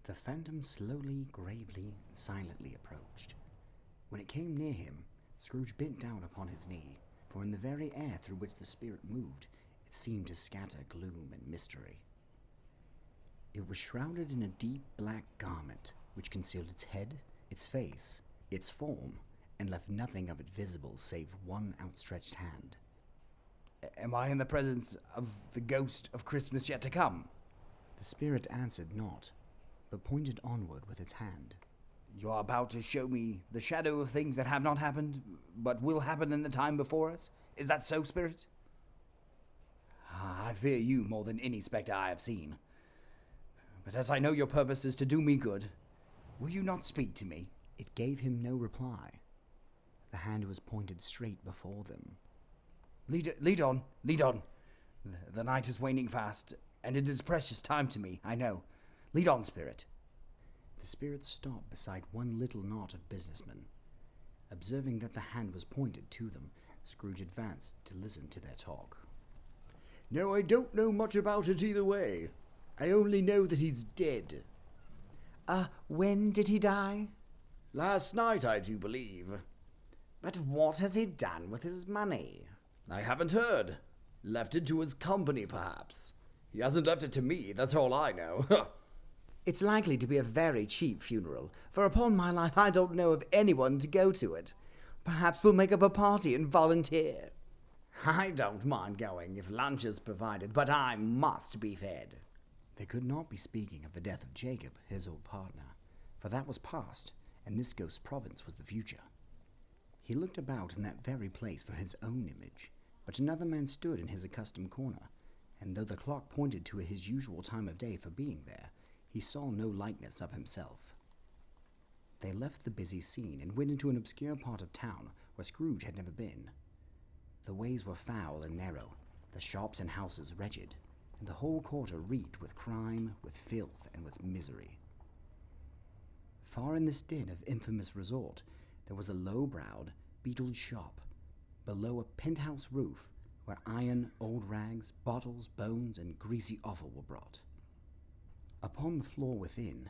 The phantom slowly, gravely, and silently approached. When it came near him, Scrooge bent down upon his knee, for in the very air through which the spirit moved, it seemed to scatter gloom and mystery. It was shrouded in a deep black garment, which concealed its head, its face, its form, and left nothing of it visible save one outstretched hand. Am I in the presence of the ghost of Christmas yet to come? The spirit answered not, but pointed onward with its hand. You are about to show me the shadow of things that have not happened, but will happen in the time before us? Is that so, spirit? I fear you more than any spectre I have seen. But as I know your purpose is to do me good, will you not speak to me? It gave him no reply. The hand was pointed straight before them. Lead on. The night is waning fast, and it is precious time to me, I know. Lead on, spirit. The spirit stopped beside one little knot of businessmen. Observing that the hand was pointed to them, Scrooge advanced to listen to their talk. "No, I don't know much about it either way. I only know that he's dead." When did he die? "Last night, I do believe." "But what has he done with his money?" "I haven't heard. Left it to his company, perhaps. He hasn't left it to me, that's all I know." "It's likely to be a very cheap funeral, for upon my life I don't know of anyone to go to it. Perhaps we'll make up a party and volunteer." "I don't mind going if lunch is provided, but I must be fed." They could not be speaking of the death of Jacob, his old partner, for that was past, and this ghost province was the future. He looked about in that very place for his own image, but another man stood in his accustomed corner, and though the clock pointed to his usual time of day for being there, he saw no likeness of himself. They left the busy scene and went into an obscure part of town where Scrooge had never been. The ways were foul and narrow, the shops and houses wretched, and the whole quarter reeked with crime, with filth, and with misery. Far in this den of infamous resort, there was a low-browed, beetled shop, below a penthouse roof, where iron, old rags, bottles, bones, and greasy offal were brought. Upon the floor within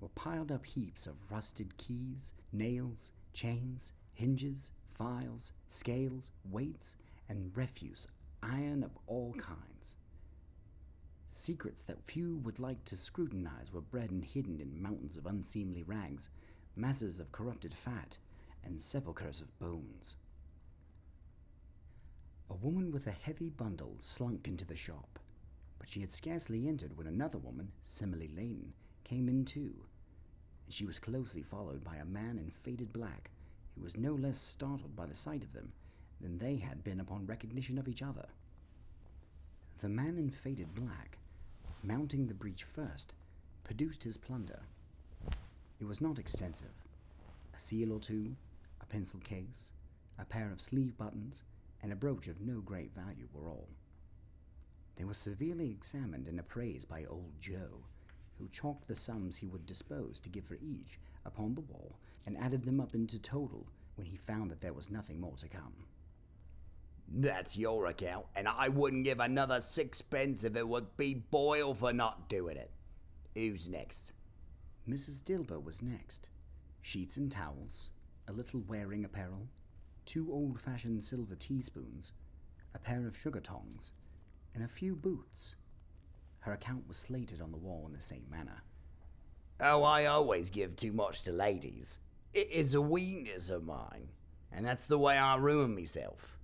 were piled up heaps of rusted keys, nails, chains, hinges, files, scales, weights, and refuse, iron of all kinds. Secrets that few would like to scrutinize were bred and hidden in mountains of unseemly rags, masses of corrupted fat, and sepulchres of bones. A woman with a heavy bundle slunk into the shop, but she had scarcely entered when another woman, similarly laden, came in too, and she was closely followed by a man in faded black, who was no less startled by the sight of them than they had been upon recognition of each other. The man in faded black, mounting the breach first, produced his plunder. It was not extensive. A seal or two, a pencil case, a pair of sleeve buttons, and a brooch of no great value were all. They were severely examined and appraised by old Joe, who chalked the sums he would dispose to give for each upon the wall and added them up into total when he found that there was nothing more to come. "That's your account, and I wouldn't give another 6 pence if it would be Boyle for not doing it. Who's next?" Mrs. Dilber was next. Sheets and towels, a little wearing apparel, 2 old-fashioned silver teaspoons, a pair of sugar tongs, and a few boots. Her account was slated on the wall in the same manner. "Oh, I always give too much to ladies. It is a weakness of mine, and that's the way I ruin myself.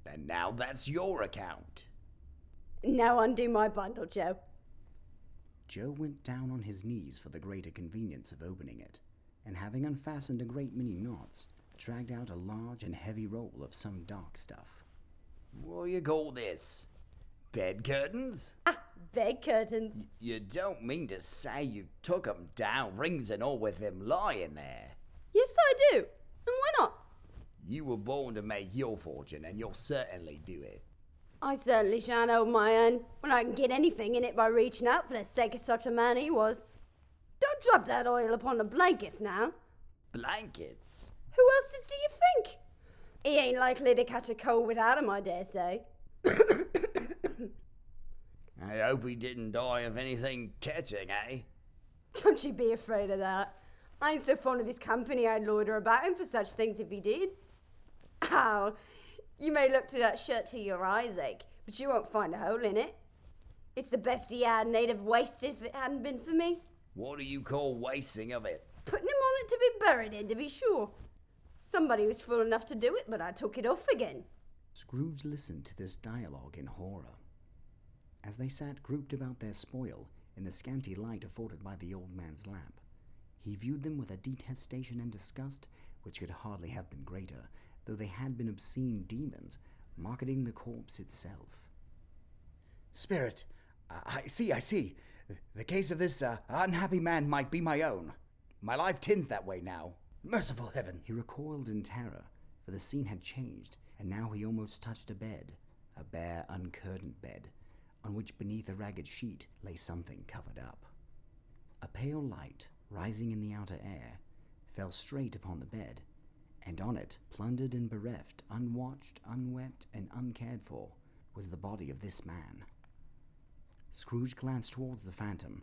And now that's your account." "Now undo my bundle, Joe." Joe went down on his knees for the greater convenience of opening it, and having unfastened a great many knots, dragged out a large and heavy roll of some dark stuff. "What do you call this? Bed curtains?" Bed curtains. You don't mean to say you took 'em down, rings and all, with them lying there?" Yes, I do. And why not? "You were born to make your fortune, and you'll certainly do it." I certainly shan't hold my own when I can get anything in it by reaching out for the sake of such a man he was. Don't drop that oil upon the blankets now. "Blankets?" Who else's do you think? He ain't likely to catch a cold without 'em, I dare say. I hope he didn't die of anything catching, eh?" Don't you be afraid of that. I ain't so fond of his company I'd loiter about him for such things if he did. Ow, you may look through that shirt till your eyes ache, but you won't find a hole in it. It's the best he had, and they'd have wasted if it hadn't been for me. What do you call wasting of it? Putting him on it to be buried in, to be sure. Somebody was fool enough to do it, but I took it off again. Scrooge listened to this dialogue in horror. As they sat grouped about their spoil in the scanty light afforded by the old man's lamp, he viewed them with a detestation and disgust which could hardly have been greater, though they had been obscene demons marketing the corpse itself. Spirit, I see. The case of this unhappy man might be my own. My life tends that way now. Merciful heaven. He recoiled in terror, for the scene had changed, and now he almost touched a bed, a bare, uncurtained bed, on which beneath a ragged sheet lay something covered up. A pale light, rising in the outer air, fell straight upon the bed, and on it, plundered and bereft, unwatched, unwept, and uncared for, was the body of this man. Scrooge glanced towards the phantom.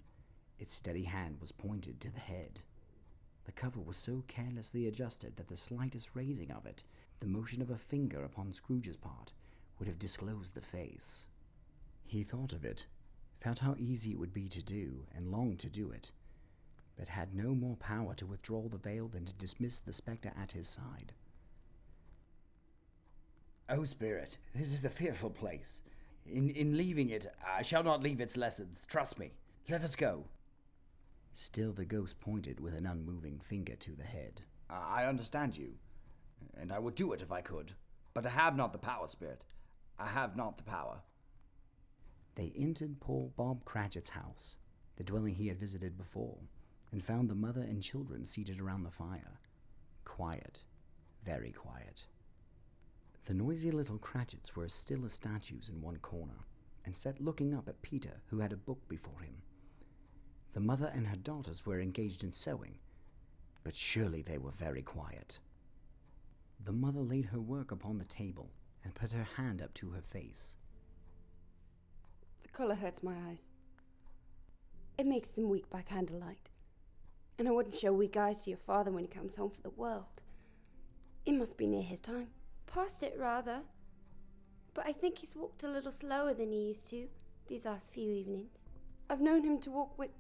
Its steady hand was pointed to the head. The cover was so carelessly adjusted that the slightest raising of it, the motion of a finger upon Scrooge's part, would have disclosed the face. He thought of it, felt how easy it would be to do, and longed to do it, but had no more power to withdraw the veil than to dismiss the spectre at his side. O Spirit, this is a fearful place. In leaving it, I shall not leave its lessons, trust me. Let us go. Still the ghost pointed with an unmoving finger to the head. I understand you, and I would do it if I could. But I have not the power, Spirit. I have not the power. They entered poor Bob Cratchit's house, the dwelling he had visited before, and found the mother and children seated around the fire. Quiet, very quiet. The noisy little Cratchits were as still as statues in one corner, and sat looking up at Peter, who had a book before him. The mother and her daughters were engaged in sewing, but surely they were very quiet. The mother laid her work upon the table, and put her hand up to her face. The colour hurts my eyes. It makes them weak by candlelight. And I wouldn't show weak eyes to your father when he comes home for the world. It must be near his time. Past it, rather. But I think he's walked a little slower than he used to these last few evenings. I've known him to walk with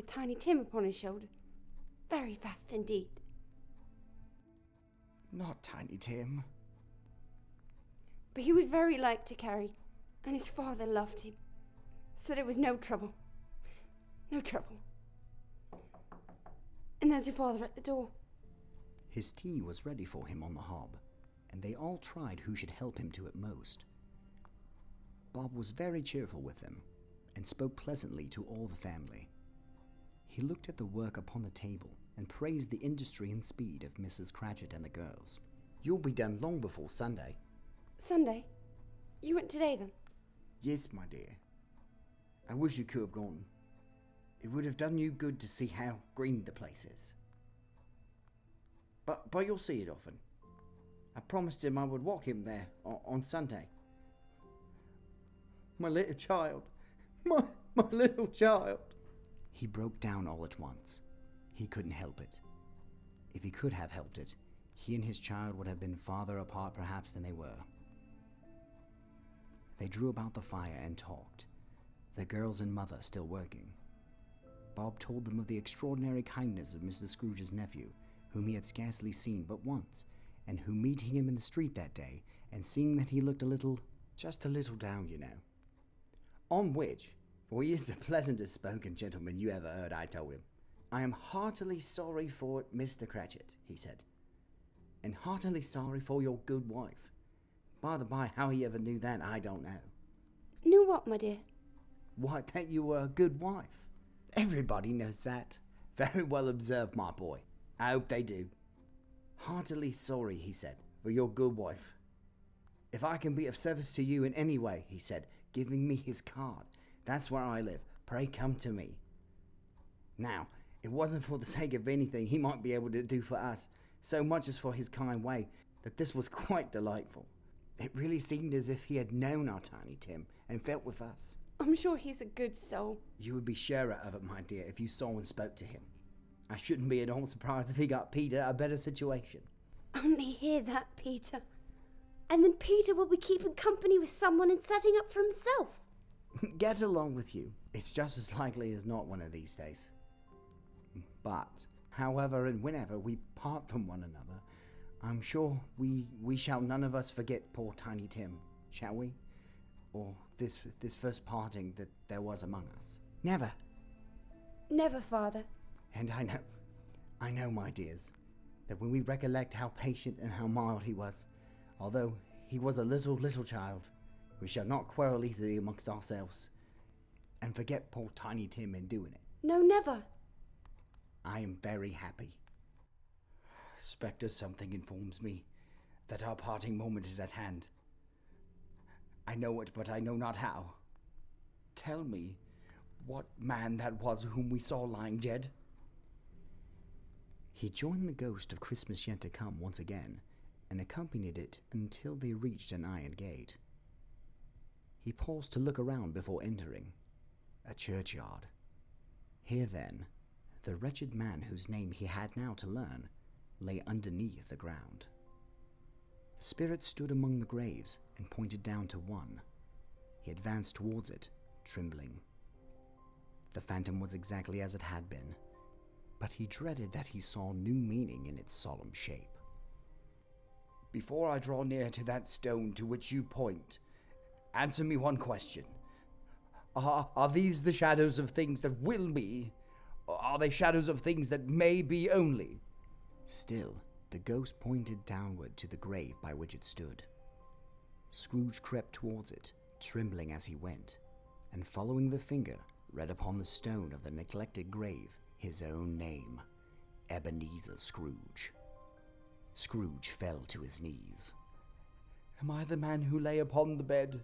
Tiny Tim upon his shoulder. Very fast indeed. Not Tiny Tim. But he was very light to carry, and his father loved him. Said it was no trouble. No trouble. And there's your father at the door. His tea was ready for him on the hob, and they all tried who should help him to it most. Bob was very cheerful with them, and spoke pleasantly to all the family. He looked at the work upon the table, and praised the industry and speed of Mrs. Cratchit and the girls. You'll be done long before Sunday. Sunday? You went today, then? Yes, my dear. I wish you could have gone. It would have done you good to see how green the place is. But you'll see it often. I promised him I would walk him there on Sunday. My little child. My little child. He broke down all at once. He couldn't help it. If he could have helped it, he and his child would have been farther apart perhaps than they were. They drew about the fire and talked, the girls and mother still working. Bob told them of the extraordinary kindness of Mr. Scrooge's nephew, whom he had scarcely seen but once, and who, meeting him in the street that day, and seeing that he looked just a little down, you know. On which, for he is the pleasantest spoken gentleman you ever heard, I told him, I am heartily sorry for it, Mr. Cratchit, he said, and heartily sorry for your good wife. By the by, how he ever knew that, I don't know. Knew what, my dear? Why, that you were a good wife. Everybody knows that. Very well observed, my boy. I hope they do. Heartily sorry, he said, for your good wife. If I can be of service to you in any way, he said, giving me his card. That's where I live. Pray come to me. Now, it wasn't for the sake of anything he might be able to do for us, so much as for his kind way, that this was quite delightful. It really seemed as if he had known our Tiny Tim and felt with us. I'm sure he's a good soul. You would be surer of it, my dear, if you saw and spoke to him. I shouldn't be at all surprised if he got Peter a better situation. Only hear that, Peter. And then Peter will be keeping company with someone and setting up for himself. Get along with you. It's just as likely as not one of these days. But, however and whenever we part from one another, I'm sure we shall none of us forget poor Tiny Tim, shall we? Or this first parting that there was among us. Never. Never, Father. And I know, my dears, that when we recollect how patient and how mild he was, although he was a little child, we shall not quarrel easily amongst ourselves, and forget poor Tiny Tim in doing it. No, never. I am very happy. Spectre, something informs me that our parting moment is at hand. I know it, but I know not how. Tell me what man that was whom we saw lying dead. He joined the ghost of Christmas yet to come once again, and accompanied it until they reached an iron gate. He paused to look around before entering. A churchyard. Here then, the wretched man whose name he had now to learn lay underneath the ground. The spirit stood among the graves and pointed down to one. He advanced towards it, trembling. The phantom was exactly as it had been, but he dreaded that he saw new meaning in its solemn shape. Before I draw near to that stone to which you point, answer me one question. Are these the shadows of things that will be, or are they shadows of things that may be only? Still, the ghost pointed downward to the grave by which it stood. Scrooge crept towards it, trembling as he went, and following the finger, read upon the stone of the neglected grave his own name, Ebenezer Scrooge. Scrooge fell to his knees. Am I the man who lay upon the bed?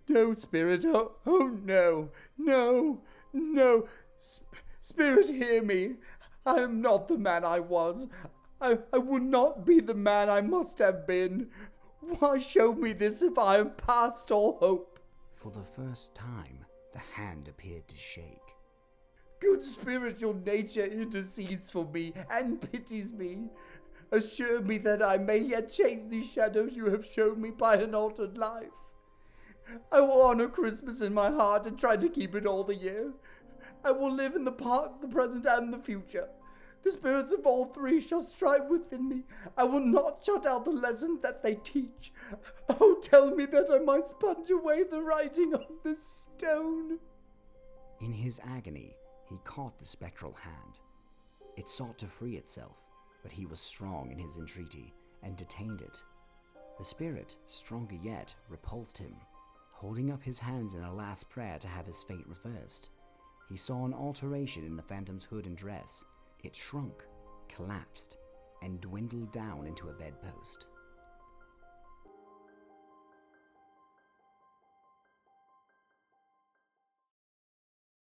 No, Spirit, oh no, no, Spirit, hear me. I am not the man I was. I will not be the man I must have been. Why show me this if I am past all hope? For the first time, the hand appeared to shake. Good Spirit, your nature intercedes for me and pities me. Assure me that I may yet change these shadows you have shown me by an altered life. I will honor Christmas in my heart and try to keep it all the year. I will live in the past, the present, and the future. The spirits of all three shall strive within me. I will not shut out the lessons that they teach. Oh, tell me that I might sponge away the writing on this stone. In his agony, he caught the spectral hand. It sought to free itself, but he was strong in his entreaty and detained it. The spirit, stronger yet, repulsed him. Holding up his hands in a last prayer to have his fate reversed, he saw an alteration in the phantom's hood and dress. It shrunk, collapsed, and dwindled down into a bedpost.